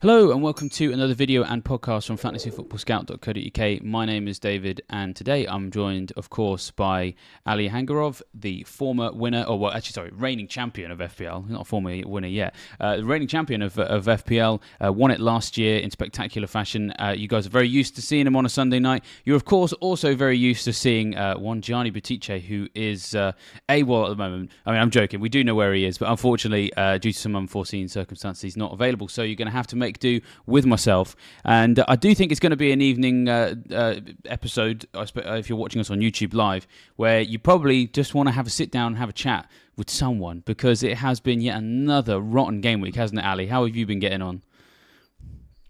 Hello and welcome to another video and podcast from fantasyfootballscout.co.uk. My name is David and today I'm joined, of course, by Ali Hangarov, the former winner, reigning champion of FPL. Not a former winner yet. The reigning champion of FPL, won it last year in spectacular fashion. You guys are very used to seeing him on a Sunday night. You're, of course, also very used to seeing one Gianni Buttice, who is AWOL at the moment. I mean, I'm joking. We do know where he is, but unfortunately, due to some unforeseen circumstances, he's not available. So you're going to have to make do with myself, and I do think it's going to be an evening episode, if you're watching us on YouTube live, where you probably just want to have a sit down and have a chat with someone, because it has been yet another rotten game week, hasn't it, Ali? How have you been getting on?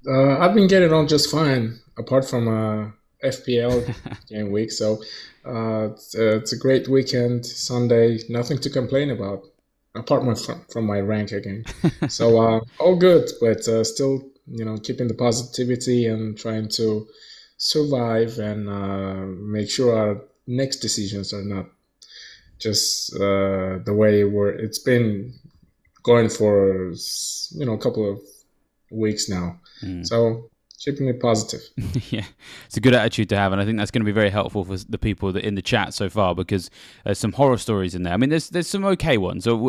I've been getting on just fine, apart from FPL game week. So it's a great weekend, Sunday, nothing to complain about. Apart from my rank again. So all good, but still, keeping the positivity and trying to survive and make sure our next decisions are not just the way it's been going for, a couple of weeks now. So keeping it positive. Yeah, it's a good attitude to have, and I think that's going to be very helpful for the people that in the chat so far, because there's some horror stories in there. I mean, there's some okay ones. So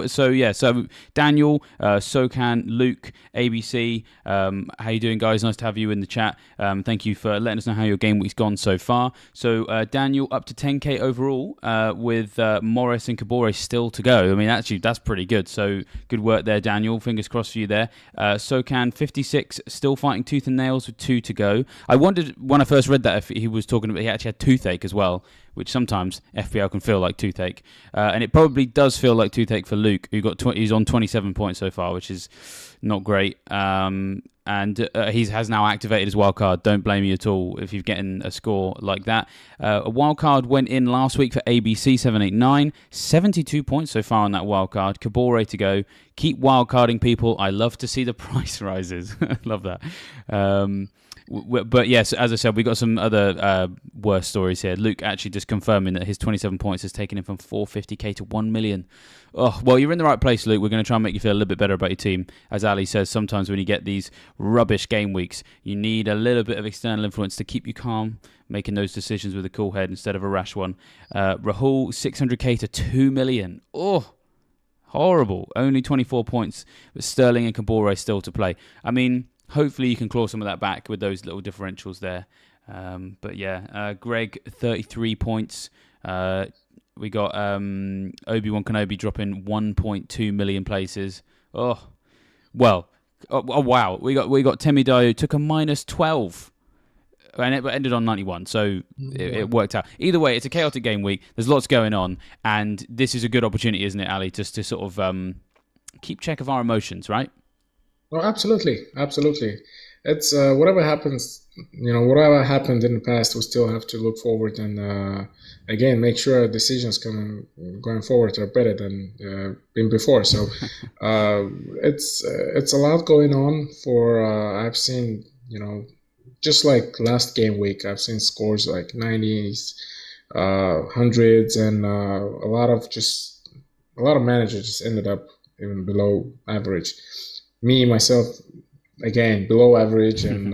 Daniel, Sokan, Luke, ABC, how you doing, guys? Nice to have you in the chat. Thank you for letting us know how your game week's gone so far. So Daniel up to 10k overall, with Morris and Kabore still to go. I mean, actually, that's pretty good. So good work there, Daniel. Fingers crossed for you there. Sokan 56, still fighting tooth and nails with 2 to go. I wondered when I first read that if he was talking about he actually had toothache as well, which sometimes FPL can feel like toothache, and it probably does feel like toothache for Luke, who he's on 27 points so far, which is not great. And he has now activated his wild card. Don't blame you at all if you're getting a score like that. A wild card went in last week for ABC 789, 72 points so far on that wild card. Kabore to go. Keep wild carding, people. I love to see the price rises. Love that. But yes, as I said, we got some other worse stories here. Luke actually just confirming that his 27 points has taken him from 450k to 1 million. Oh, well, you're in the right place, Luke. We're going to try and make you feel a little bit better about your team. As Ali says, sometimes when you get these rubbish game weeks, you need a little bit of external influence to keep you calm, making those decisions with a cool head instead of a rash one. Rahul, 600k to 2 million. Oh, horrible. Only 24 points, but Sterling and Kabore still to play. I mean, hopefully you can claw some of that back with those little differentials there. But yeah, Greg, 33 points. We got Obi-Wan Kenobi dropping 1.2 million places. Oh, well. Oh wow. We got Temi Dayo, took a minus 12. And it ended on 91, so it worked out. Either way, it's a chaotic game week. There's lots going on, and this is a good opportunity, isn't it, Ali, just to sort of keep check of our emotions, right? Oh, absolutely. It's whatever happens, whatever happened in the past, we still have to look forward and again make sure our decisions going forward are better than been before. So it's a lot going on. I've seen just like last game week, I've seen scores like 90s, hundreds, and a lot of managers just ended up even below average. Me, myself, again, below average, and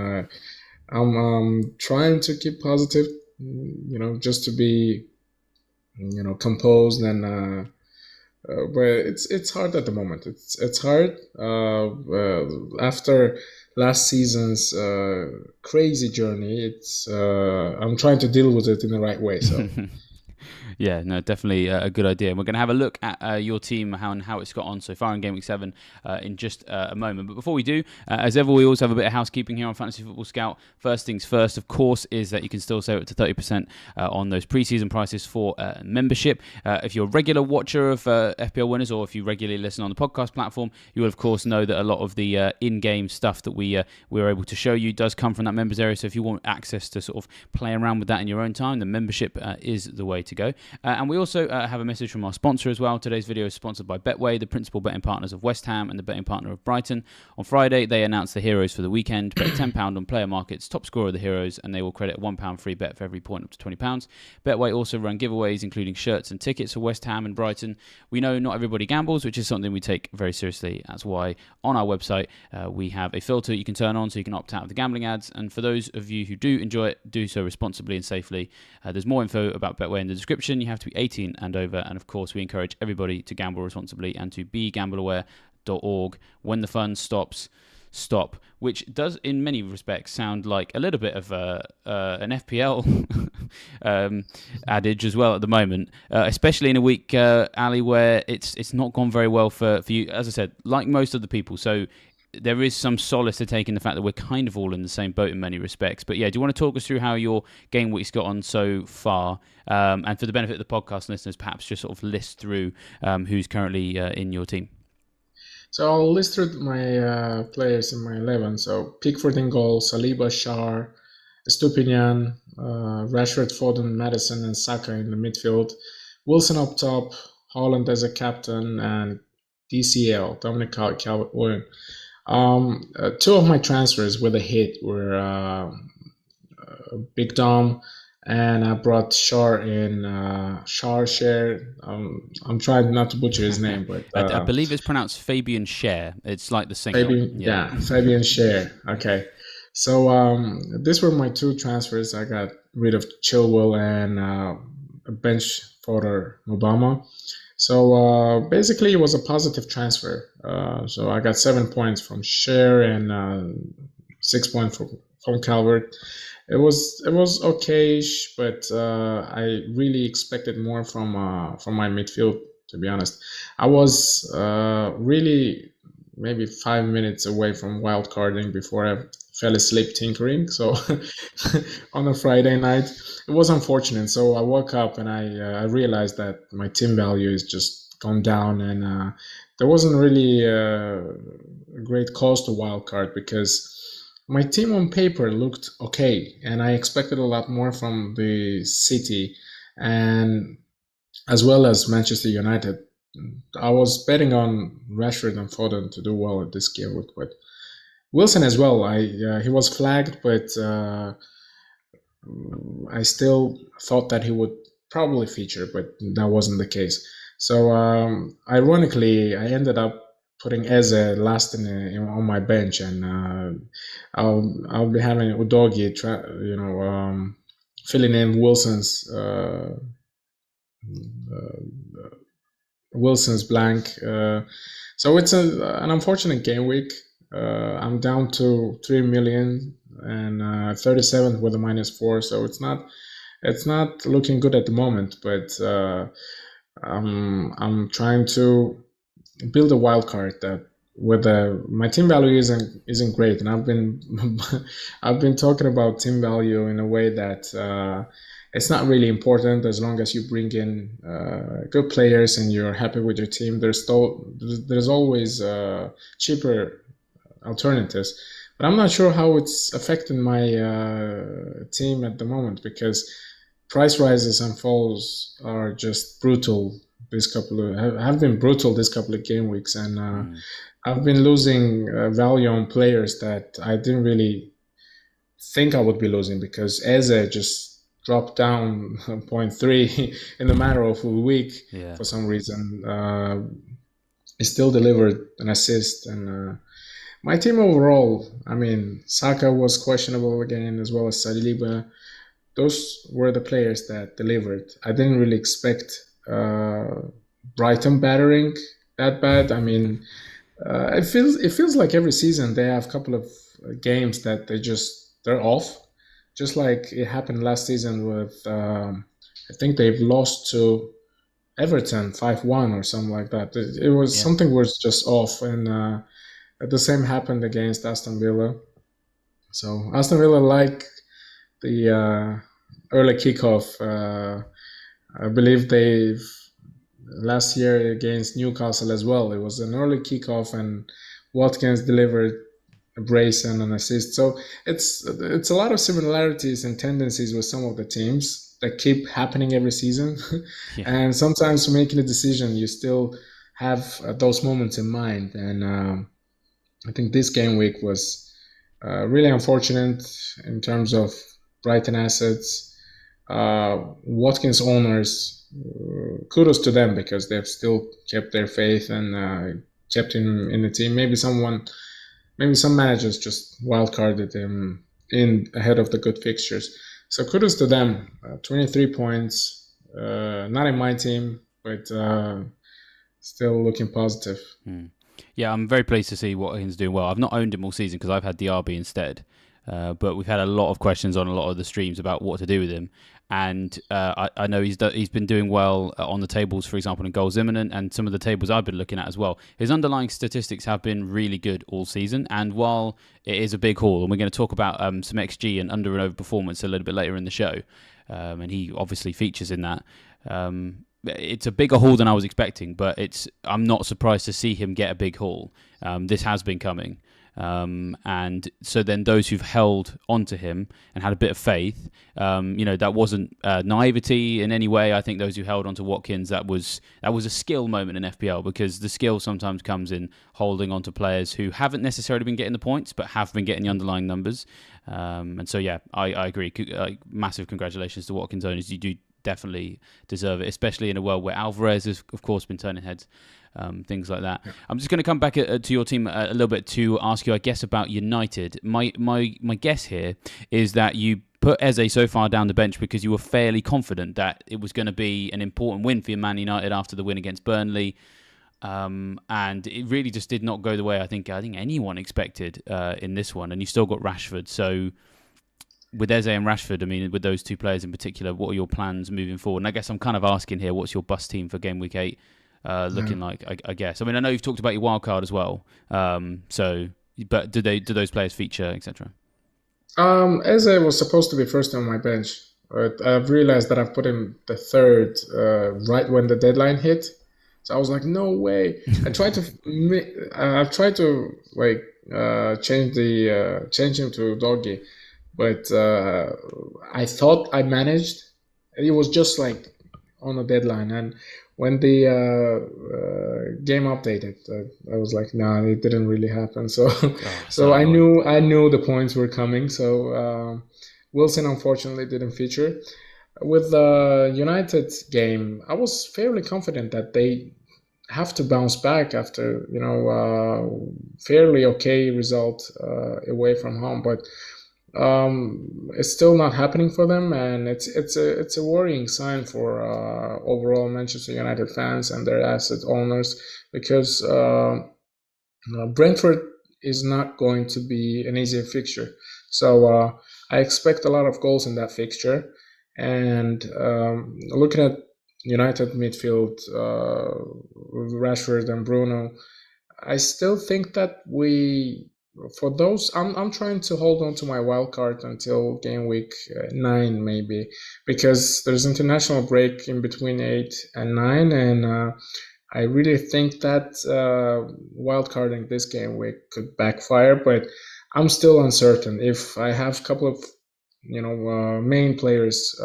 I'm trying to keep positive, just to be, composed, and but it's hard at the moment. It's hard after last season's crazy journey. I'm trying to deal with it in the right way. So. Yeah, no, definitely a good idea. And we're going to have a look at your team and how it's got on so far in Game Week 7 in just a moment. But before we do, as ever, we always have a bit of housekeeping here on Fantasy Football Scout. First things first, of course, is that you can still save up to 30% on those preseason prices for membership. If you're a regular watcher of FPL Winners, or if you regularly listen on the podcast platform, you will, of course, know that a lot of the in-game stuff that we're able to show you does come from that members area. So if you want access to sort of play around with that in your own time, the membership is the way to go. And we also have a message from our sponsor as well. Today's video is sponsored by Betway, the principal betting partners of West Ham and the betting partner of Brighton. On Friday, they announced the heroes for the weekend. Bet £10 on player markets, top scorer of the heroes, and they will credit £1 free bet for every point up to £20. Betway also run giveaways, including shirts and tickets for West Ham and Brighton. We know not everybody gambles, which is something we take very seriously. That's why on our website, we have a filter you can turn on so you can opt out of the gambling ads. And for those of you who do enjoy it, do so responsibly and safely. There's more info about Betway in the description. You have to be 18 and over. And of course, we encourage everybody to gamble responsibly and to be gambleaware.org. When the fun stops, stop, which does in many respects sound like a little bit of an FPL adage as well at the moment, especially in a week, Ali, where it's not gone very well for you, as I said, like most of the people. So there is some solace to take in the fact that we're kind of all in the same boat in many respects. But yeah, do you want to talk us through how your game week's got on so far? And for the benefit of the podcast listeners, perhaps just sort of list through who's currently in your team. So I'll list through my players in my 11. So Pickford in goal, Saliba, Schär, Estupinian, Rashford, Foden, Maddison, and Saka in the midfield. Wilson up top, Haaland as a captain, and DCL, Dominic Calvert-Lewin. Two of my transfers with a hit were Big Dom, and I brought Schär in. Schär. I'm trying not to butcher his name, but I believe it's pronounced Fabian Schär. It's like the singer. Fabian Schär. Okay, so these were my two transfers. I got rid of Chilwell and a bench fodder Obama. So basically, it was a positive transfer. So I got 7 points from Schär and 6 points from Calvert. It was okay-ish, but I really expected more from my midfield. To be honest, I was really maybe 5 minutes away from wildcarding before I fell asleep tinkering. So on a Friday night, it was unfortunate. So I woke up and I realized that my team value is just gone down, and there wasn't really a great cause to wildcard because my team on paper looked okay, and I expected a lot more from the City and as well as Manchester United. I was betting on Rashford and Foden to do well at this game, but Wilson as well. He was flagged, but I still thought that he would probably feature, but that wasn't the case. So ironically, I ended up putting Eze last on my bench, and I'll be having Udogie, filling in Wilson's blank. So it's an unfortunate game week. I'm down to 3 million and 37th with a -4. So it's not looking good at the moment, but I'm trying to build a wild card that my team value isn't great, and I've been talking about team value in a way that it's not really important as long as you bring in good players and you're happy with your team. There's always cheaper alternatives, but I'm not sure how it's affecting my team at the moment because price rises and falls are just brutal. Have been brutal this couple of game weeks, and I've been losing value on players that I didn't really think I would be losing because Eze just dropped down 0.3 in a matter of a week for some reason. He still delivered an assist, and my team overall, I mean, Saka was questionable again, as well as Saliba. Those were the players that delivered. I didn't really expect Brighton battering that bad. I mean, it feels like every season they have a couple of games that they're off, just like it happened last season with I think they've lost to Everton 5-1 or something like that. It was something was just off, and the same happened against Aston Villa. So Aston Villa, like the early kickoff. I believe last year against Newcastle as well. It was an early kickoff, and Watkins delivered a brace and an assist. So it's a lot of similarities and tendencies with some of the teams. that keep happening every season. Yeah. And sometimes making a decision, you still have those moments in mind. And I think this game week was really unfortunate in terms of Brighton assets. Watkins owners, kudos to them because they've still kept their faith and kept him in the team. Maybe some managers just wildcarded him in ahead of the good fixtures. So kudos to them. 23 points, not in my team, but still looking positive. Yeah, I'm very pleased to see Watkins doing well. I've not owned him all season because I've had DRB instead. But we've had a lot of questions on a lot of the streams about what to do with him. And I know he's been doing well on the tables, for example, in goals imminent, and some of the tables I've been looking at as well. His underlying statistics have been really good all season. And while it is a big haul, and we're going to talk about some XG and under and over performance a little bit later in the show, and he obviously features in that. It's a bigger haul than I was expecting, but I'm not surprised to see him get a big haul. This has been coming. And so then those who've held onto him and had a bit of faith, that wasn't naivety in any way. I think those who held onto Watkins, that was a skill moment in FPL, because the skill sometimes comes in holding onto players who haven't necessarily been getting the points, but have been getting the underlying numbers. And so, yeah, I agree. Massive congratulations to Watkins owners. You do definitely deserve it, especially in a world where Alvarez has, of course, been turning heads. Things like that. I'm just going to come back to your team a little bit to ask you, I guess, about United. My guess here is that you put Eze so far down the bench because you were fairly confident that it was going to be an important win for your Man United after the win against Burnley. And it really just did not go the way I think anyone expected in this one. And you still got Rashford. So with Eze and Rashford, I mean, with those two players in particular, what are your plans moving forward? And I guess I'm kind of asking here, what's your bust team for Game Week 8 looking like, I guess? I mean, I know you've talked about your wild card as well. But do those players feature, etc.? Eze was supposed to be first on my bench, but I've realized that I've put him the third right when the deadline hit. So I was like, no way. I've tried to change him to doggy, but I thought I managed. It was just like on a deadline, and when the game updated, I was like, nah, it didn't really happen. So, so I knew the points were coming. So Wilson unfortunately didn't feature. With the United game, I was fairly confident that they have to bounce back after fairly okay result away from home, but it's still not happening for them, and it's a worrying sign for overall Manchester United fans and their asset owners, because Brentford is not going to be an easy fixture. So I expect a lot of goals in that fixture, and looking at United midfield, Rashford and Bruno, I still think that for those, I'm trying to hold on to my wild card until game week 9 maybe, because there's international break in between 8 and 9, and I really think that wild carding this game week could backfire, but I'm still uncertain. If I have a couple of main players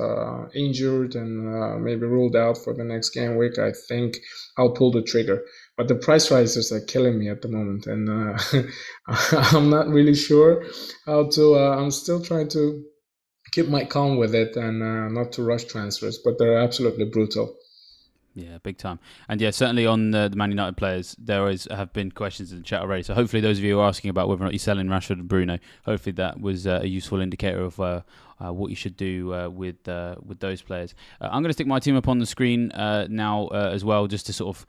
injured and maybe ruled out for the next game week, I think I'll pull the trigger. But the price rises are killing me at the moment, and I'm not really sure how to. I'm still trying to keep my calm with it and not to rush transfers, but they're absolutely brutal. Yeah, big time. And yeah, certainly on the Man United players, there have been questions in the chat already. So hopefully those of you who are asking about whether or not you're selling Rashford and Bruno, hopefully that was a useful indicator of what you should do with those players. I'm going to stick my team up on the screen now as well, just to sort of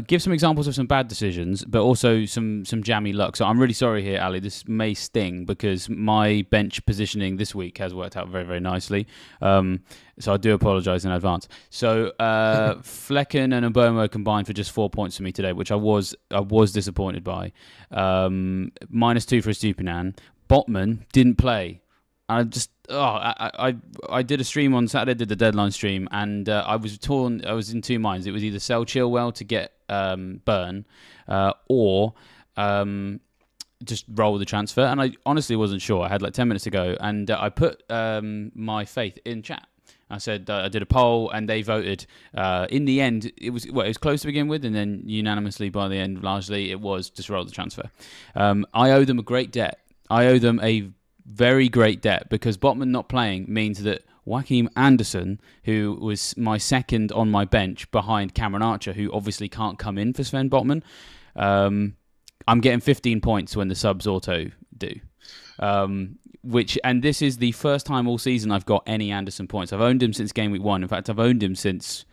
give some examples of some bad decisions, but also some jammy luck. So I'm really sorry here, Ali. This may sting because my bench positioning this week has worked out very, very nicely. So I do apologise in advance. So Flecken and Mbomo combined for just 4 points for me today, which I was disappointed by. -2 for Estupinan. Botman didn't play. I did a stream on Saturday, did the deadline stream, and I was torn. I was in two minds. It was either sell Chilwell to get Burn, or just roll the transfer. And I honestly wasn't sure. I had like 10 minutes to go, and I put my faith in chat. I said I did a poll, and they voted. In the end, it was close to begin with, and then unanimously by the end, largely it was just roll the transfer. I owe them a great debt. I owe them a very great debt, because Botman not playing means that Joachim Andersen, who was my second on my bench behind Cameron Archer, who obviously can't come in for Sven Botman, I'm getting 15 points when the subs auto do. And this is the first time all season I've got any Anderson points. I've owned him since game week 1. In fact, I've owned him since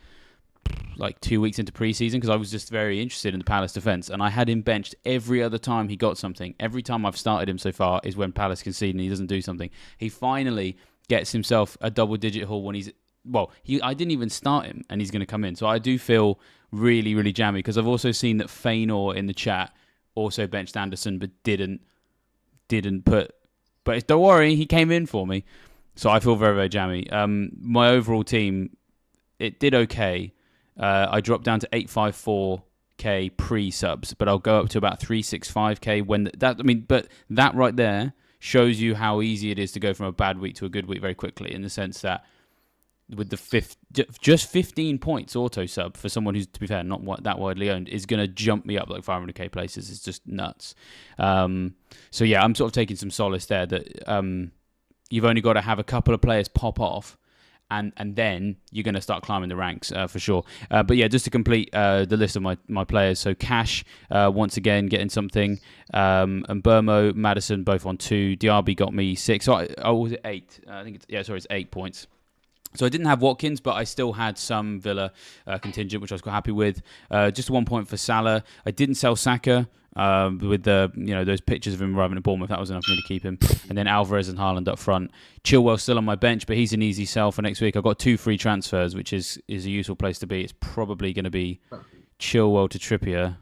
like 2 weeks into preseason, because I was just very interested in the Palace defence, and I had him benched every other time he got something. Every time I've started him so far is when Palace concede and he doesn't do something. He finally gets himself a double-digit haul when I didn't even start him, and he's going to come in. So I do feel really, really jammy, because I've also seen that Feynor in the chat also benched Anderson, but didn't put. But don't worry, he came in for me, so I feel very, very jammy. My overall team, it did okay. I dropped down to 854k pre-subs, but I'll go up to about 365k but that right there shows you how easy it is to go from a bad week to a good week very quickly, in the sense that with just 15 points auto sub for someone who's, to be fair, not that widely owned, is going to jump me up like 500k places. It's just nuts. So yeah, I'm sort of taking some solace there that you've only got to have a couple of players pop off, and then you're going to start climbing the ranks for sure. But yeah, just to complete the list of my players. So Cash, once again, getting something. And Burmo, Maddison, both on 2. Diaby got me 6. So was it 8? I think it's 8 points. So I didn't have Watkins, but I still had some Villa contingent, which I was quite happy with. Just 1 point for Salah. I didn't sell Saka with the those pictures of him arriving at Bournemouth. That was enough for me to keep him. And then Alvarez and Haaland up front. Chilwell still on my bench, but he's an easy sell for next week. I've got 2 free transfers, which is a useful place to be. It's probably going to be Chilwell to Trippier,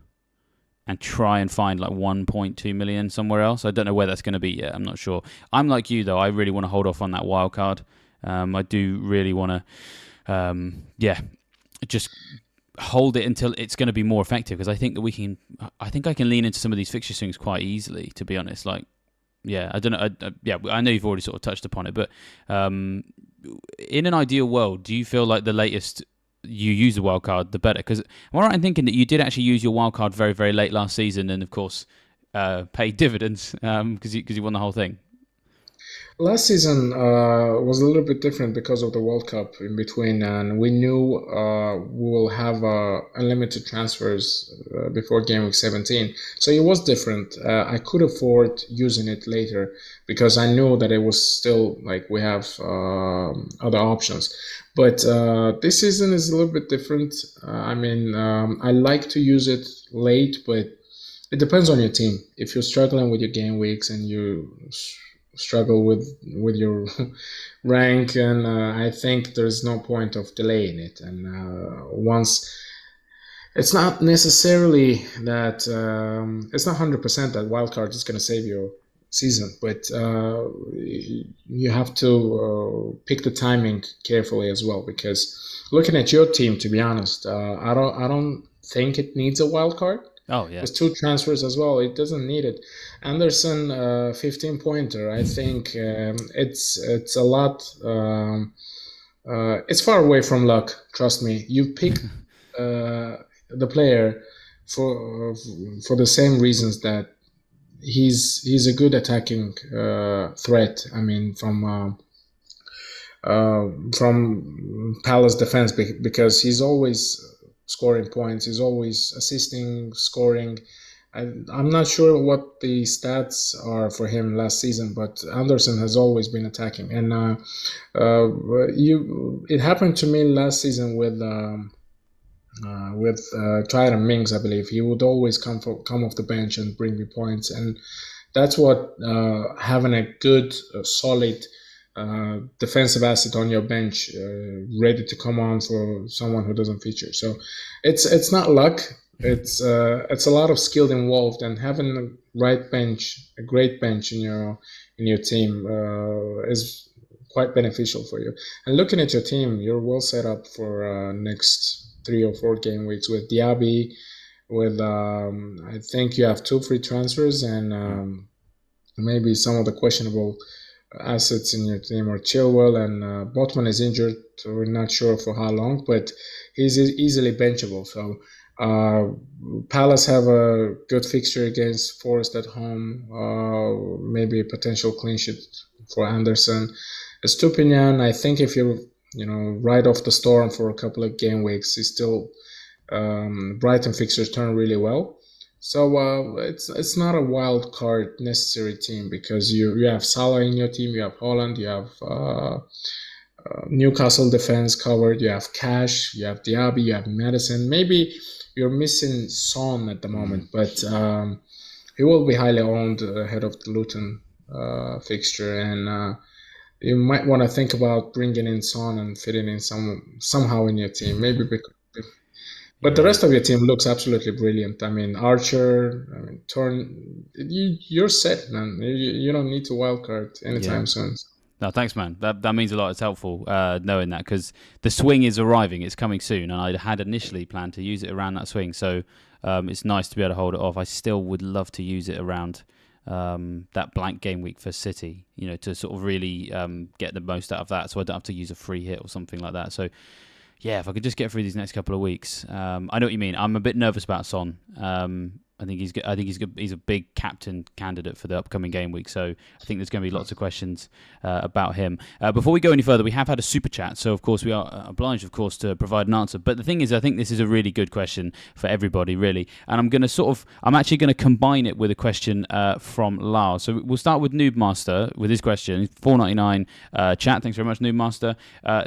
and try and find like 1.2 million somewhere else. I don't know where that's going to be yet. I'm not sure. I'm like you, though. I really want to hold off on that wild card. I do really want to, just hold it until it's going to be more effective, because I think that I think I can lean into some of these fixture swings quite easily, to be honest. Like, yeah, I don't know. I know you've already sort of touched upon it, but in an ideal world, do you feel like the latest you use the wild card, the better? Because am I right in thinking that you did actually use your wild card very, very late last season, and of course paid dividends because you won the whole thing? Last season was a little bit different because of the World Cup in between, and we knew we will have unlimited transfers before game week 17. So it was different. I could afford using it later because I knew that it was still like we have other options. But this season is a little bit different. I like to use it late, but it depends on your team. If you're struggling with your game weeks and you struggle with your rank, and I think there's no point of delaying it. And once it's not necessarily that it's not 100% that wildcard is going to save your season, but you have to pick the timing carefully as well, because looking at your team, to be honest, I don't think it needs a wildcard. Oh yeah, there's 2 transfers as well. It doesn't need it. Anderson, 15-pointer. I think it's a lot. It's far away from luck. Trust me. You pick the player for the same reasons that he's a good attacking threat. I mean, from Palace defense, because he's always scoring points. He's always assisting, scoring. I'm not sure what the stats are for him last season, but Anderson has always been attacking. And it happened to me last season with Tyron Mings, I believe. He would always come off the bench and bring me points, and that's what having a good, solid defensive asset on your bench, ready to come on for someone who doesn't feature. So it's not luck. It's a lot of skill involved, and having a great bench in your team is quite beneficial for you. And looking at your team, you're well set up for next 3 or 4 game weeks with Diaby, with I think you have two free transfers and maybe some of the questionable assets in your team are Chilwell and Botman is injured, so we're not sure for how long, but he's easily benchable. So Palace have a good fixture against Forest at home, maybe a potential clean sheet for Anderson. Stupinian, I think if you ride off the storm for a couple of game weeks, he's still Brighton fixtures turn really well. So it's not a wild card necessary team because you have Salah in your team, you have Holland, you have Newcastle defense covered, you have Cash, you have Diaby, you have Madison. Maybe you're missing Son at the moment, but he will be highly owned ahead of the Luton fixture, and you might want to think about bringing in Son and fitting in somehow in your team. Maybe because. But the rest of your team looks absolutely brilliant. I mean, Archer, Torn, you're set, man. You don't need to wildcard anytime soon. No, thanks, man. That means a lot. It's helpful knowing that because the swing is arriving. It's coming soon, and I had initially planned to use it around that swing. So it's nice to be able to hold it off. I still would love to use it around that blank game week for City, to sort of really get the most out of that so I don't have to use a free hit or something like that. So yeah, if I could just get through these next couple of weeks, I know what you mean. I'm a bit nervous about Son. I think he's good. I think he's good. He's a big captain candidate for the upcoming game week. So I think there's going to be lots of questions about him. Before we go any further, we have had a super chat. So of course we are obliged, of course, to provide an answer. But the thing is, I think this is a really good question for everybody, really. And I'm actually going to combine it with a question from Lars. So we'll start with Noobmaster with his question. $4.99 chat. Thanks very much, Noobmaster.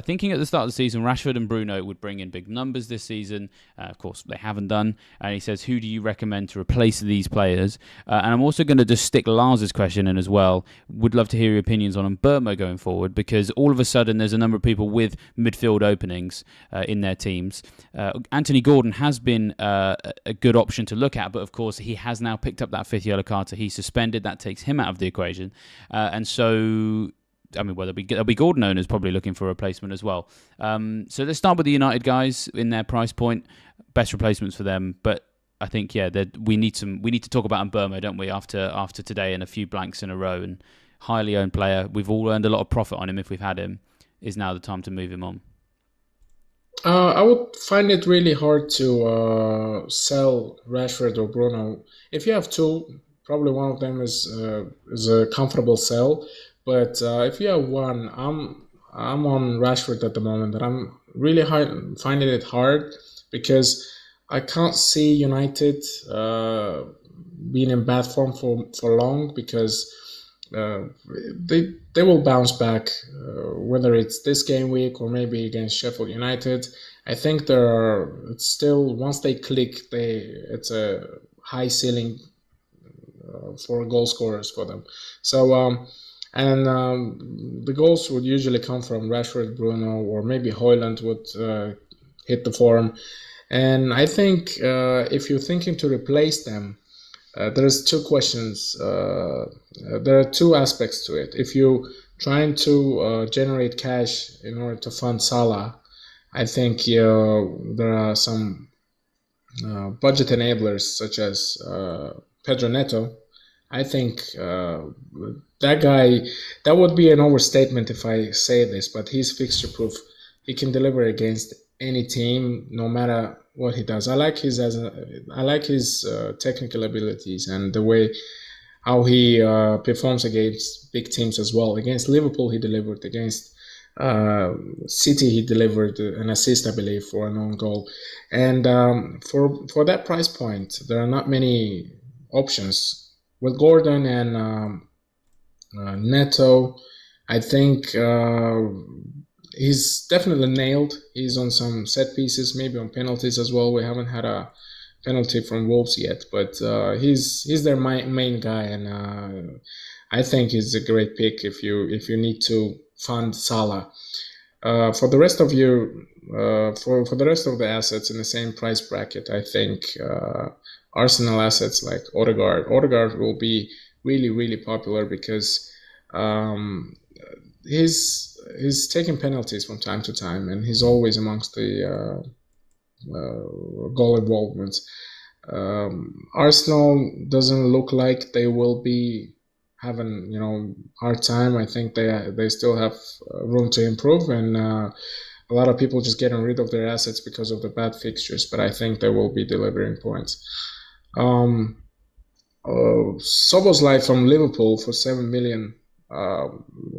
Thinking at the start of the season, Rashford and Bruno would bring in big numbers this season. Of course, they haven't done. And he says, who do you recommend to replace these players? And I'm also going to just stick Lars's question in as well. Would love to hear your opinions on Burmo going forward, because all of a sudden there's a number of people with midfield openings in their teams. Anthony Gordon has been a good option to look at, but of course he has now picked up that fifth yellow card, so he's suspended. That takes him out of the equation. And so there'll be Gordon owners probably looking for a replacement as well. So let's start with the United guys in their price point. Best replacements for them, but I think we need to talk about Burmo, don't we? After today and a few blanks in a row, and highly owned player. We've all earned a lot of profit on him if we've had him. Is now the time to move him on? I would find it really hard to sell Rashford or Bruno. If you have two, probably one of them is a comfortable sell. But if you have one, I'm on Rashford at the moment, and I'm really finding it hard because I can't see United being in bad form for long, because they will bounce back, whether it's this game week or maybe against Sheffield United. I think it's still, once they click, it's a high ceiling for goal scorers for them. So the goals would usually come from Rashford, Bruno, or maybe Højlund would hit the form. And I think if you're thinking to replace them, there's two questions. There are two aspects to it. If you're trying to generate cash in order to fund Salah, I think there are some budget enablers such as Pedro Neto. I think that guy, that would be an overstatement if I say this, but he's fixture proof. He can deliver against any team, no matter what he does. I like his technical abilities and the way how he performs against big teams as well. Against Liverpool, he delivered. Against City, he delivered an assist, I believe, for an own goal. And for that price point, there are not many options. With Gordon and Neto, I think he's definitely nailed. He's on some set pieces, maybe on penalties as well. We haven't had a penalty from Wolves yet, but he's their main guy, and I think he's a great pick if you need to fund Salah. For the rest of for the rest of the assets in the same price bracket, I think Arsenal assets like Odegaard will be really, really popular because he's taking penalties from time to time, and he's always amongst the goal involvements. Arsenal doesn't look like they will be having hard time. I think they still have room to improve, and a lot of people just getting rid of their assets because of the bad fixtures. But I think they will be delivering points. Um, Soboslai from Liverpool for 7 million.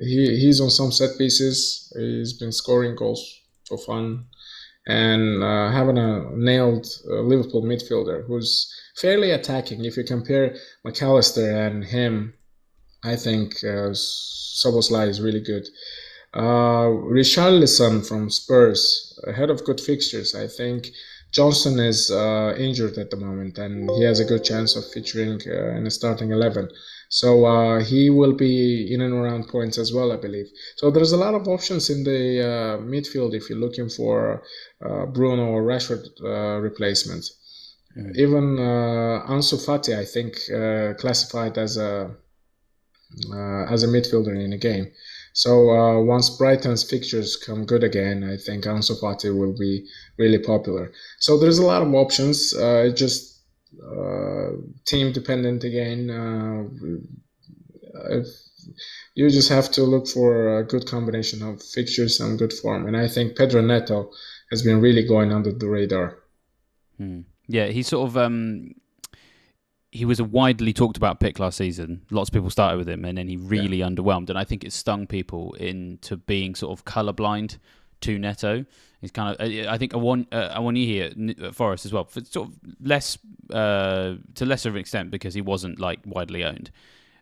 He's on some set pieces. He's been scoring goals for fun, and having a nailed Liverpool midfielder who's fairly attacking. If you compare McAllister and him, I think Soboslai is really good. Richarlison from Spurs, ahead of good fixtures. I think Johnson is injured at the moment, and he has a good chance of featuring in the starting 11. So he will be in and around points as well, I believe. So there's a lot of options in the midfield if you're looking for Bruno or Rashford replacements. Even Ansu Fati, I think, classified as a midfielder in a game. So once Brighton's fixtures come good again, I think Ansu Fati will be really popular. So there's a lot of options. Just team dependent again. You just have to look for a good combination of fixtures and good form. And I think Pedro Neto has been really going under the radar. Yeah, he's sort of... he was a widely talked about pick last season. Lots of people started with him, and then he really underwhelmed. And I think it stung people into being sort of colourblind to Neto. He's kind of, I think, Awoniyi here at Forest as well, for sort of less to lesser of an extent because he wasn't like widely owned.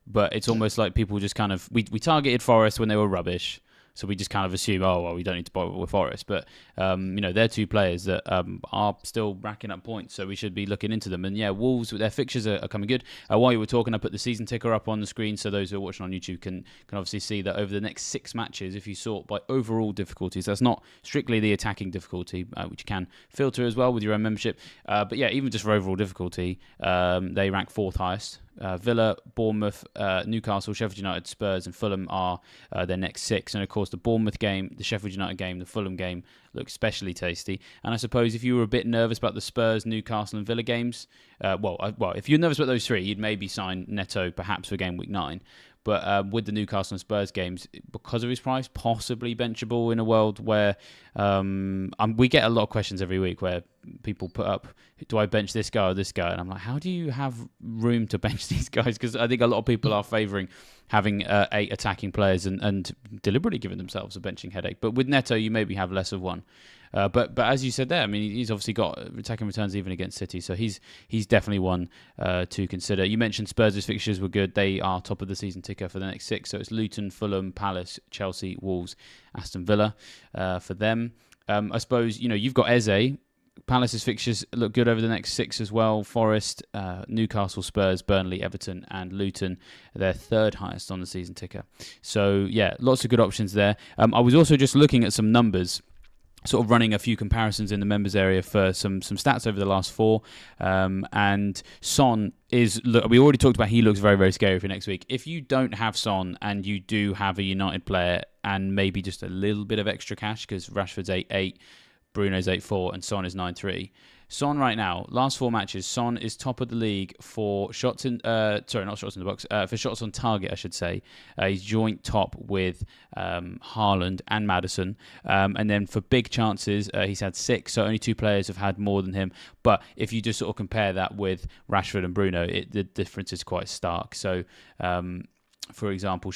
But it's almost like people just kind of we targeted Forest when they were rubbish. So we just kind of assume, oh, well, we don't need to bother with Forest. But, they're two players that are still racking up points, so we should be looking into them. And, yeah, Wolves, their fixtures are coming good. While you were talking, I put the season ticker up on the screen, so those who are watching on YouTube can obviously see that over the next 6 matches, if you sort by overall difficulties, that's not strictly the attacking difficulty, which you can filter as well with your own membership. But, yeah, even just for overall difficulty, they rank 4th highest. Villa, Bournemouth, Newcastle, Sheffield United, Spurs and Fulham are their next 6. And of course the Bournemouth game, the Sheffield United game, the Fulham game look especially tasty. And I suppose if you were a bit nervous about the Spurs, Newcastle and Villa games, if you're nervous about those 3, you'd maybe sign Neto perhaps for game week 9. But with the Newcastle and Spurs games, because of his price, possibly benchable in a world where we get a lot of questions every week where people put up, do I bench this guy or this guy? And I'm like, how do you have room to bench these guys? Because I think a lot of people are favouring having 8 attacking players and deliberately giving themselves a benching headache. But with Neto, you maybe have less of one. But as you said there, I mean, he's obviously got attacking returns even against City, so he's definitely one to consider. You mentioned Spurs' fixtures were good. They are top of the season ticker for the next 6, so it's Luton, Fulham, Palace, Chelsea, Wolves, Aston Villa for them. I suppose, you've got Eze. Palace's fixtures look good over the next 6 as well. Forest, Newcastle, Spurs, Burnley, Everton and Luton. They're 3rd highest on the season ticker. So, yeah, lots of good options there. I was also just looking at some numbers, sort of running a few comparisons in the members area for some stats over the last 4. And Son we already talked about he looks very, very scary for next week. If you don't have Son and you do have a United player and maybe just a little bit of extra cash because Rashford's 8-8, Bruno's 8-4 and Son is 9-3. Son right now, last 4 matches, Son is top of the league for shots in... not shots in the box. For shots on target, I should say. He's joint top with Haaland and Maddison. And then for big chances, he's had 6. So only 2 players have had more than him. But if you just sort of compare that with Rashford and Bruno, the difference is quite stark. So... for example,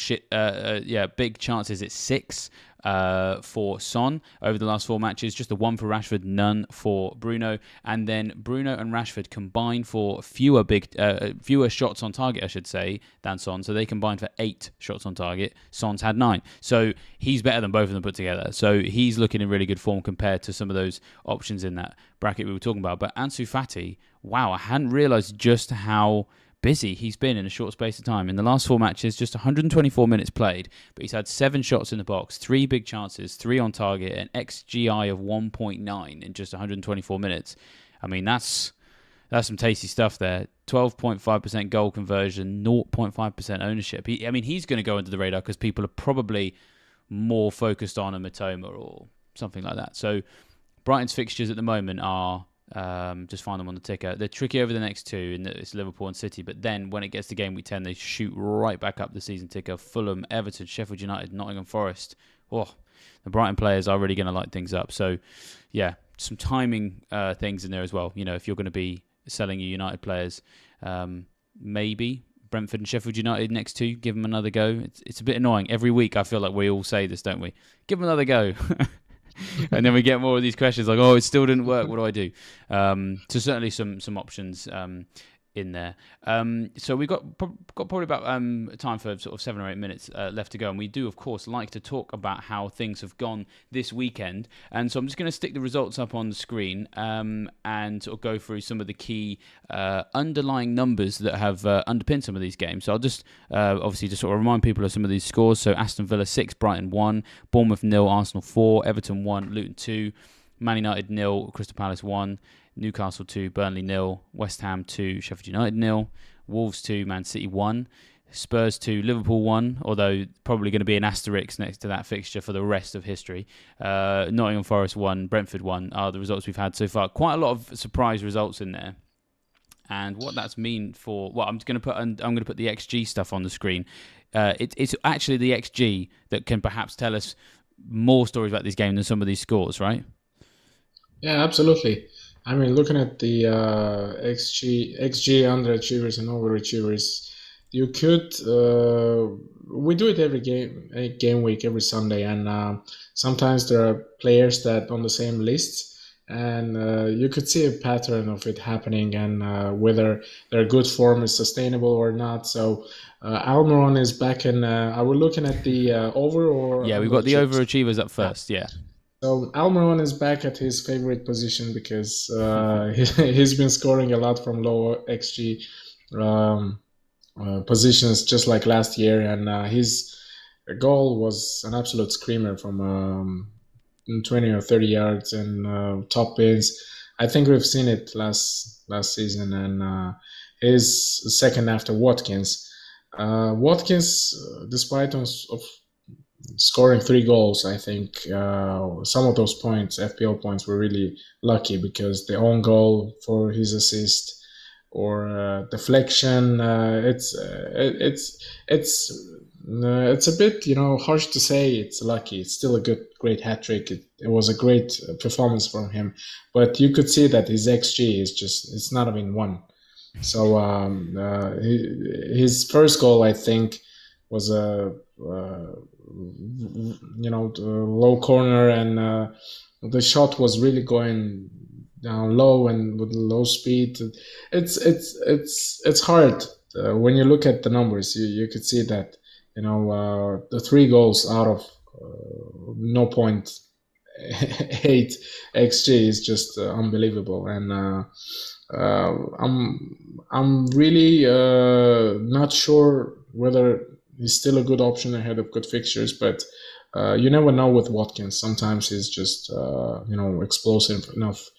big chances it's 6 for Son over the last 4 matches, just a 1 for Rashford, none for Bruno, and then Bruno and Rashford combine for fewer shots on target, I should say, than Son. So they combined for 8 shots on target. Son's had 9, so he's better than both of them put together. So he's looking in really good form compared to some of those options in that bracket we were talking about. But Ansu Fati, wow, I hadn't realised just how busy he's been in a short space of time. In the last 4 matches, just 124 minutes played, but he's had 7 shots in the box, 3 big chances, 3 on target, an XGI of 1.9 in just 124 minutes. I mean, that's some tasty stuff there. 12.5% goal conversion, 0.5% ownership. He's going to go under the radar because people are probably more focused on a Matoma or something like that. So Brighton's fixtures at the moment are Just find them on the ticker. They're tricky over the next two, and it's Liverpool and City. But then when it gets to game week 10, they shoot right back up the season ticker. Fulham, Everton, Sheffield United, Nottingham Forest. Oh, the Brighton players are really going to light things up. So, yeah, some timing things in there as well. If you're going to be selling your United players, maybe Brentford and Sheffield United next two, give them another go. It's a bit annoying. Every week I feel like we all say this, don't we? Give them another go. And then we get more of these questions like, oh, it still didn't work. What do I do? So certainly some options in there. So we've got probably about time for sort of 7 or 8 minutes left to go. And we do, of course, like to talk about how things have gone this weekend. And so I'm just going to stick the results up on the screen and sort of go through some of the key underlying numbers that have underpinned some of these games. So I'll just obviously just sort of remind people of some of these scores. So Aston Villa 6, Brighton 1, Bournemouth 0, Arsenal 4, Everton 1, Luton 2, Man United 0, Crystal Palace 1, Newcastle 2, Burnley 0, West Ham 2, Sheffield United 0, Wolves 2, Man City 1, Spurs 2, Liverpool 1, although probably going to be an asterisk next to that fixture for the rest of history. Nottingham Forest 1, Brentford 1 are the results we've had so far. Quite a lot of surprise results in there. And what that's mean for, well, I'm going to put the XG stuff on the screen. It's actually the XG that can perhaps tell us more stories about this game than some of these scores, right? Yeah, absolutely. I mean, looking at the XG underachievers and overachievers, you could we do it every game week, every Sunday, and sometimes there are players that on the same list, and you could see a pattern of it happening, and whether their good form is sustainable or not. So Almiron is back, and are we looking at the over or? Yeah, we've got the overachievers up first. Yeah. So Almiron is back at his favorite position because he's been scoring a lot from low XG positions, just like last year, and his goal was an absolute screamer from 20 or 30 yards and top bins. I think we've seen it last season, and his second after Watkins. Watkins, despite of scoring 3 goals, I think some of those points, FPL points, were really lucky because the own goal for his assist or deflection, it's a bit harsh to say it's lucky. It's still a great hat trick. It was a great performance from him, but you could see that his XG is it's not even 1. So his first goal, I think, was a low corner, and the shot was really going down low and with low speed. It's hard when you look at the numbers. You could see that the 3 goals out of 0.8 xG is just unbelievable, and I'm really not sure whether he's still a good option ahead of good fixtures, but you never know with Watkins. Sometimes he's just explosive enough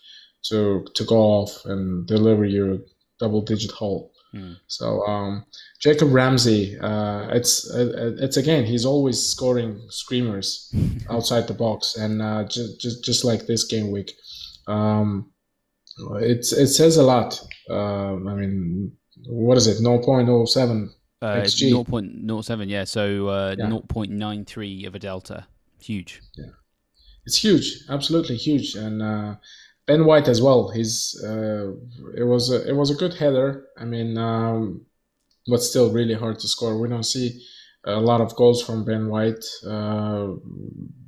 to go off and deliver you a double-digit haul. So Jacob Ramsey, it's again, he's always scoring screamers outside the box, and just like this game week, it says a lot. I mean, what is it? 0.07 XG. 0.07, yeah. So 0.93 of a delta. Huge. Yeah, it's huge, absolutely huge. And Ben White as well. It was a good header. I mean, but still really hard to score. We don't see a lot of goals from Ben White.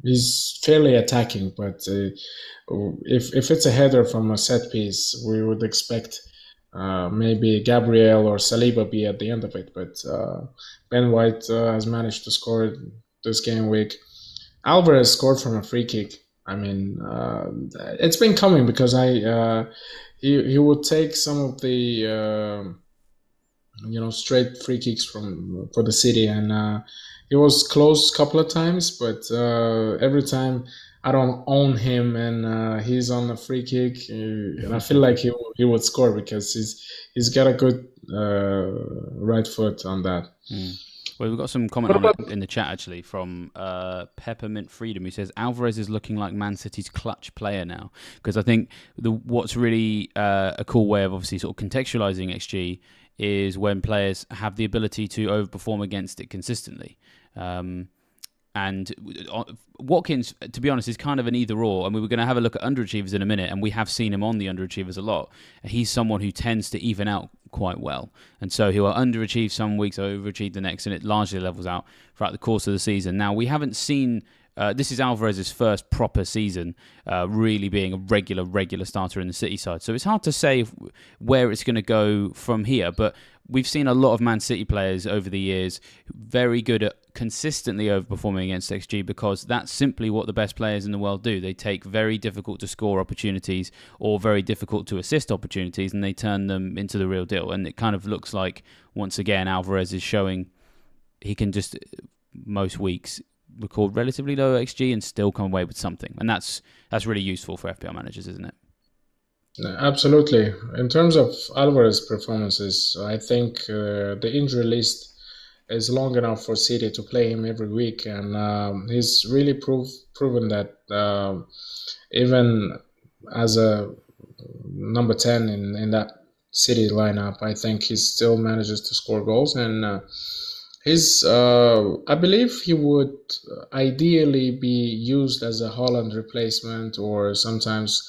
He's fairly attacking, but if it's a header from a set piece, we would expect maybe Gabriel or Saliba be at the end of it. But Ben White has managed to score this game week. Alvarez scored from a free kick. I mean, it's been coming because he would take some of the straight free kicks for the City, and he was close a couple of times, but every time I don't own him and he's on a free kick, and I feel like he would score because he's got a good right foot on that. Well, we've got some comment What on it about? in the chat actually from Peppermint Freedom, who says Alvarez is looking like Man City's clutch player now. Because I think what's really a cool way of obviously sort of contextualizing XG is when players have the ability to overperform against it consistently. And Watkins, to be honest, is kind of an either or. I mean, we're going to have a look at underachievers in a minute, and we have seen him on the underachievers a lot. He's someone who tends to even out quite well. And so he will underachieve some weeks, overachieve the next, and it largely levels out throughout the course of the season. Now, we haven't seen... this is Alvarez's first proper season, really being a regular starter in the City side. So it's hard to say where it's going to go from here. But we've seen a lot of Man City players over the years very good at consistently overperforming against XG, because that's simply what the best players in the world do. They take very difficult to score opportunities or very difficult to assist opportunities, and they turn them into the real deal. And it kind of looks like, once again, Alvarez is showing he can just, most weeks, record relatively low XG and still come away with something. And that's really useful for FPL managers, isn't it? Absolutely. In terms of Alvarez performances, I think the injury list is long enough for City to play him every week, and he's really proven that even as a number 10 in that City lineup, I think he still manages to score goals, and I believe he would ideally be used as a Haaland replacement, or sometimes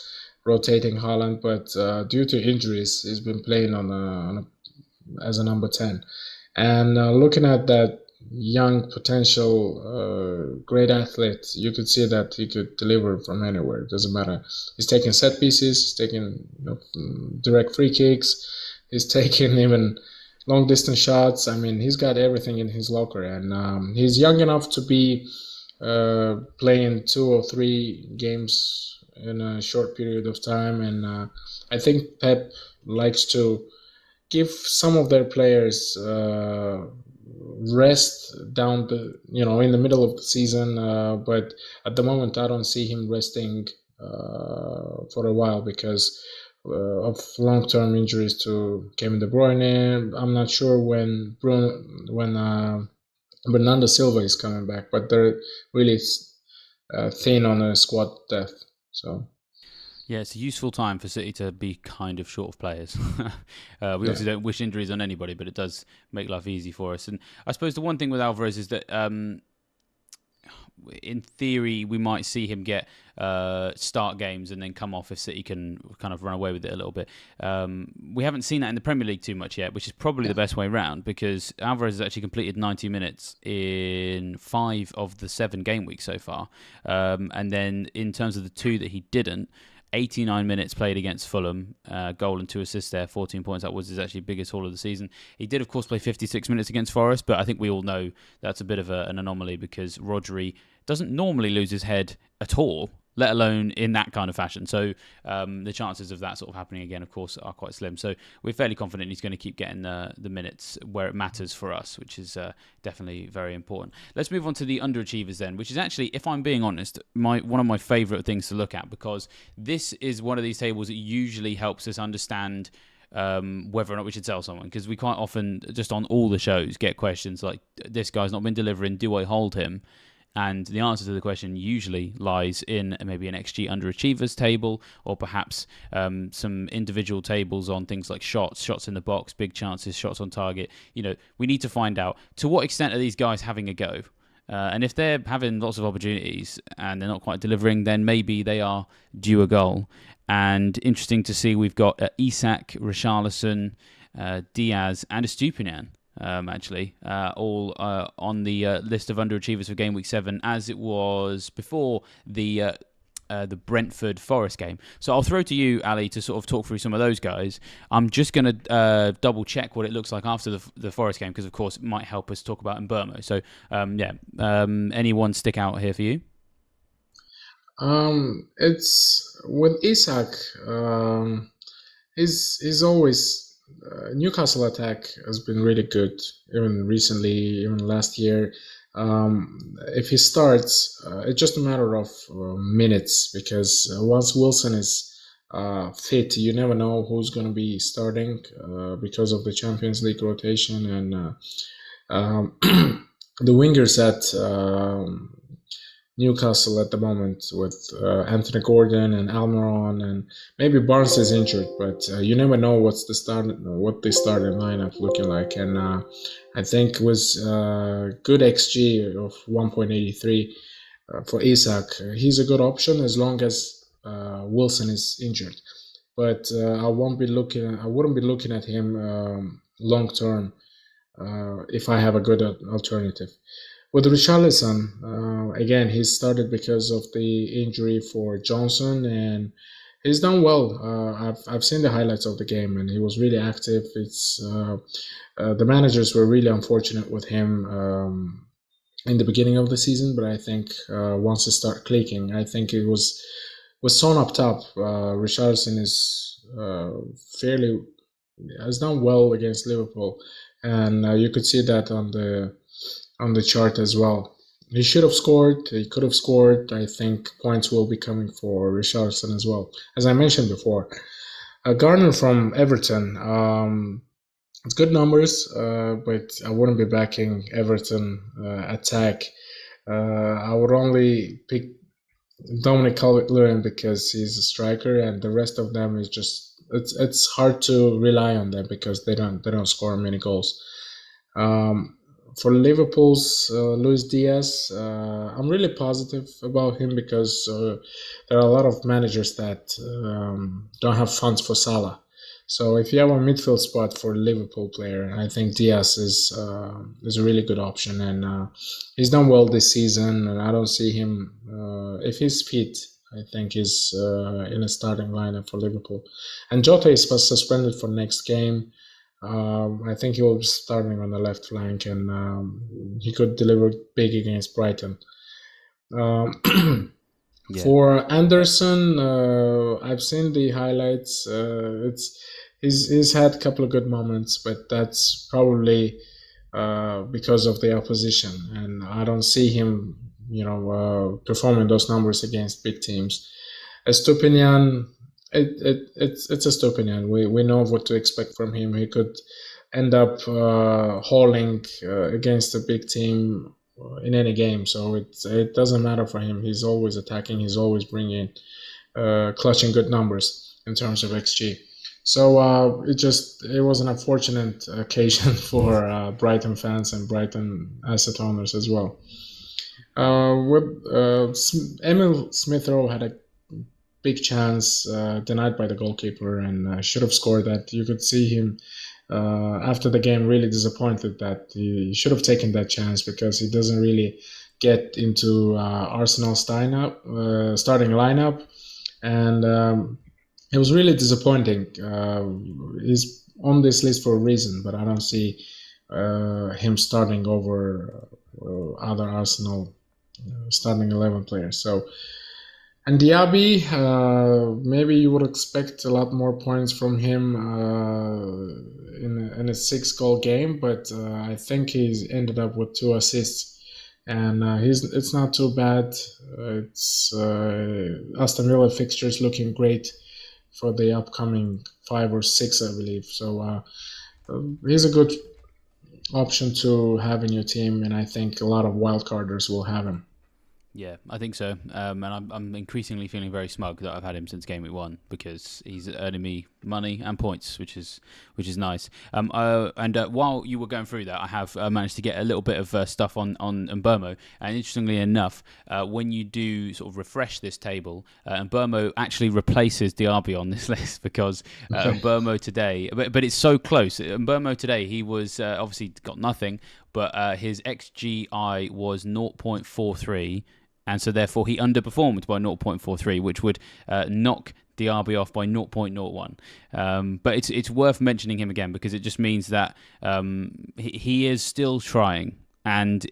rotating Haaland, but due to injuries, he's been playing as a number 10. And looking at that young potential great athlete, you could see that he could deliver from anywhere. It doesn't matter. He's taking set pieces, he's taking direct free kicks, he's taking even long distance shots. I mean, he's got everything in his locker, and he's young enough to be playing 2 or 3 games in a short period of time. And I think Pep likes to give some of their players rest down in the middle of the season, but at the moment I don't see him resting for a while because of long-term injuries to Kevin De Bruyne. I'm not sure when Bernardo Silva is coming back, but they're really thin on a squad depth. So yeah, it's a useful time for City to be kind of short of players. We obviously don't wish injuries on anybody, but it does make life easy for us. And I suppose the one thing with Alvarez is that, in theory, we might see him get start games and then come off if City can kind of run away with it a little bit. We haven't seen that in the Premier League too much yet, which is probably the best way round, because Alvarez has actually completed 90 minutes in 5 of the 7 game weeks so far. And then in terms of the 2 that he didn't, 89 minutes played against Fulham, goal and 2 assists there, 14 points. That was his actually biggest haul of the season. He did, of course, play 56 minutes against Forest, but I think we all know that's a bit of an anomaly because Rodri doesn't normally lose his head at all, let alone in that kind of fashion. So the chances of that sort of happening again, of course, are quite slim. So we're fairly confident he's going to keep getting the minutes where it matters for us, which is definitely very important. Let's move on to the underachievers then, which is actually, if I'm being honest, one of my favourite things to look at, because this is one of these tables that usually helps us understand whether or not we should sell someone, because we quite often, just on all the shows, get questions like, this guy's not been delivering, do I hold him? And the answer to the question usually lies in maybe an XG underachievers table, or perhaps some individual tables on things like shots in the box, big chances, shots on target. We need to find out, to what extent are these guys having a go? And if they're having lots of opportunities and they're not quite delivering, then maybe they are due a goal. And interesting to see, we've got Isak, Richarlison, Diaz, and Estupiñán. All on the list of underachievers for Game Week 7, as it was before the Brentford Forest game. So I'll throw to you, Ali, to sort of talk through some of those guys. I'm just going to double check what it looks like after the Forest game, because of course it might help us talk about Mbermo. So anyone stick out here for you? It's with Isak. He's always Newcastle attack has been really good, even recently, even last year. If he starts, it's just a matter of minutes, because once Wilson is fit, you never know who's going to be starting because of the Champions League rotation. And the wingers at Newcastle at the moment with Anthony Gordon and Almiron, and maybe Barnes is injured, but you never know what the starting lineup looking like. And I think it was good XG of 1.83 for Isak. He's a good option as long as Wilson is injured. But I won't be looking. I wouldn't be looking at him long term if I have a good alternative. With Richarlison, again, he started because of the injury for Johnson, and he's done well. I've seen the highlights of the game, and he was really active. It's the managers were really unfortunate with him in the beginning of the season, but I think once it start clicking, I think it was with Son up top. Richarlison is fairly has done well against Liverpool, and you could see that on the chart as well. He should have scored. He could have scored. I think points will be coming for Richarlison as well, as I mentioned before. Garner from Everton. It's good numbers, but I wouldn't be backing Everton attack. I would only pick Dominic Calvert-Lewin because he's a striker, and the rest of them is just it's hard to rely on them because they don't score many goals. For Liverpool's Luis Diaz, I'm really positive about him because there are a lot of managers that don't have funds for Salah. So if you have a midfield spot for a Liverpool player, I think Diaz is a really good option, and he's done well this season. And I don't see him if he's fit. I think he's in a starting lineup for Liverpool. And Jota is suspended for next game. I think he will be starting on the left flank, and he could deliver big against Brighton. Yeah. For Anderson, I've seen the highlights. He's had a couple of good moments, but that's probably because of the opposition, and I don't see him, performing those numbers against big teams. Estupinian, it's Estupinian. We know what to expect from him. He could end up hauling against a big team in any game, so it doesn't matter for him. He's always attacking. He's always bringing clutching good numbers in terms of XG. So it was an unfortunate occasion for Brighton fans and Brighton asset owners as well. Emil Smith-Rowe had a big chance denied by the goalkeeper and should have scored that. You could see him after the game really disappointed that he should have taken that chance because he doesn't really get into Arsenal's starting lineup, and it was really disappointing. He's on this list for a reason, but I don't see him starting over other Arsenal starting 11 players. So, and Diaby, maybe you would expect a lot more points from him in a 6-goal game, but I think he's ended up with 2 assists, and it's not too bad. It's Aston Villa fixtures looking great for the upcoming 5 or 6, I believe. So he's a good option to have in your team, and I think a lot of wildcarders will have him. Yeah, I think so. And I'm increasingly feeling very smug that I've had him since Gameweek 1 because he's earning me money and points, which is nice. And while you were going through that, I have managed to get a little bit of stuff on Mbermo. And interestingly enough, when you do sort of refresh this table, Mbermo actually replaces Diaby on this list because Mbermo today, but it's so close. Mbermo today, he was obviously got nothing, but his XGI was 0.43. And so, therefore, he underperformed by 0.43, which would knock Diaby off by 0.01. But it's worth mentioning him again because it just means that he is still trying. And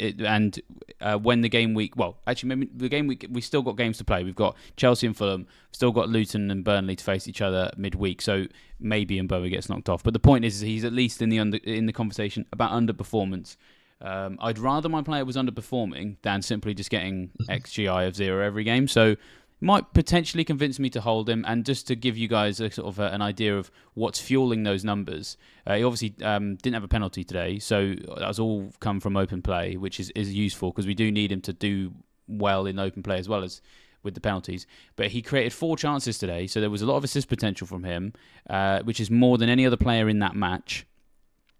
when the game week, well, actually, maybe the game week, we still got games to play. We've got Chelsea and Fulham, still got Luton and Burnley to face each other midweek. So maybe Mbomo gets knocked off. But the point is he's at least in the conversation about underperformance. I'd rather my player was underperforming than simply just getting XGI of 0 every game. So might potentially convince me to hold him. And just to give you guys a sort of an idea of what's fueling those numbers, he obviously didn't have a penalty today, so that's all come from open play, which is useful because we do need him to do well in open play as well as with the penalties. But he created 4 chances today, so there was a lot of assist potential from him, which is more than any other player in that match.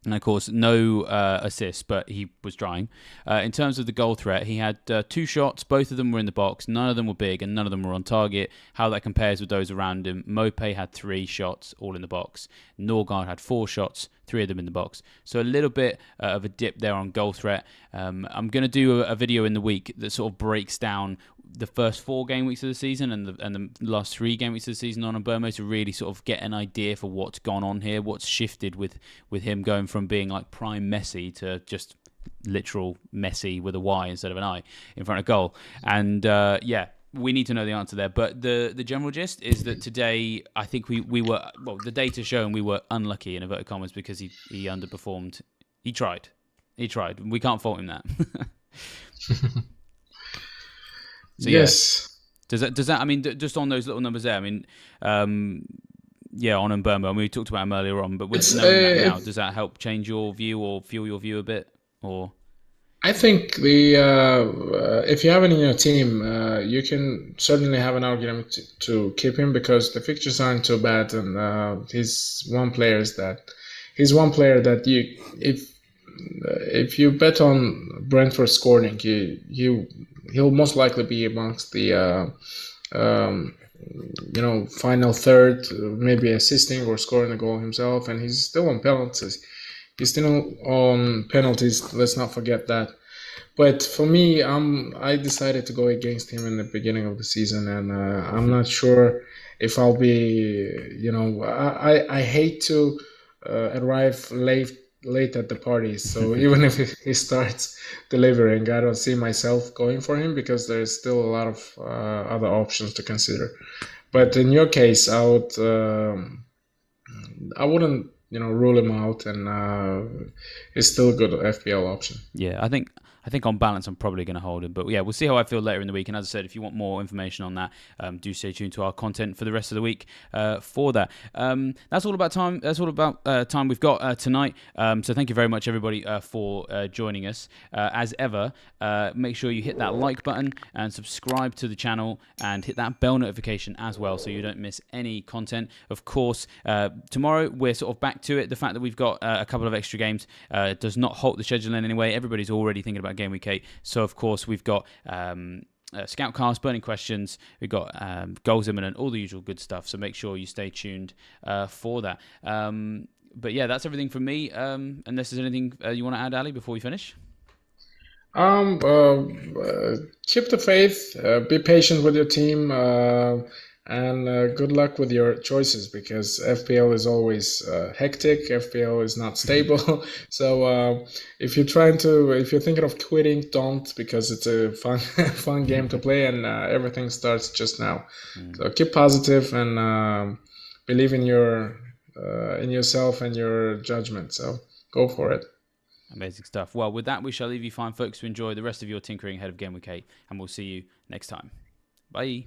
And, of course, no assists, but he was trying. In terms of the goal threat, he had 2 shots. Both of them were in the box. None of them were big, and none of them were on target. How that compares with those around him, Mopé had 3 shots, all in the box. Norgard had 4 shots, 3 of them in the box. So a little bit of a dip there on goal threat. I'm going to do a video in the week that sort of breaks down the first 4 game weeks of the season and the last 3 game weeks of the season on Burmo to really sort of get an idea for what's gone on here, what's shifted with him going from being like prime Messi to just literal Messi with a Y instead of an I in front of goal. And we need to know the answer there. But the general gist is that today, I think we were, well, the data showing we were unlucky in inverted commas because he underperformed. He tried. We can't fault him that. So, yes. Yeah. Does that? I mean, just on those little numbers there. I mean, on Mburmo. I mean, we talked about him earlier on, but with knowing that now, does that help change your view or fuel your view a bit? Or I think if you have it in your team, you can certainly have an argument to keep him because the fixtures aren't too bad, and he's one player that if you bet on Brentford scoring, he'll most likely be amongst the final third, maybe assisting or scoring a goal himself, and he's still on penalties. Let's not forget that. But for me, I decided to go against him in the beginning of the season, and I'm not sure if I'll be. I hate to arrive late at the party. So even if he starts delivering, I don't see myself going for him because there's still a lot of other options to consider. But in your case, I wouldn't rule him out, and it's still a good FPL option. Yeah, I think on balance, I'm probably going to hold him. But yeah, we'll see how I feel later in the week. And as I said, if you want more information on that, do stay tuned to our content for the rest of the week for that. That's all about time. That's all about time we've got tonight. So thank you very much, everybody, for joining us. As ever, make sure you hit that like button and subscribe to the channel and hit that bell notification as well so you don't miss any content. Of course, tomorrow we're sort of back to it. The fact that we've got a couple of extra games does not halt the schedule in any way. Everybody's already thinking about Game Week 8. So, of course, we've got Scoutcast, Burning Questions, we've got Goals Imminent, all the usual good stuff. So make sure you stay tuned for that. But yeah, that's everything from me. Unless there's anything you want to add, Ali, before we finish? Keep the faith, be patient with your team, and good luck with your choices because FPL is always hectic. FPL is not stable. So if you're thinking of quitting, don't, because it's a fun game to play, and everything starts just now. So keep positive and believe in yourself and your judgment. So go for it. Amazing stuff. Well, with that, we shall leave you fine, folks, to enjoy the rest of your tinkering ahead of Game Week 8, and we'll see you next time. Bye.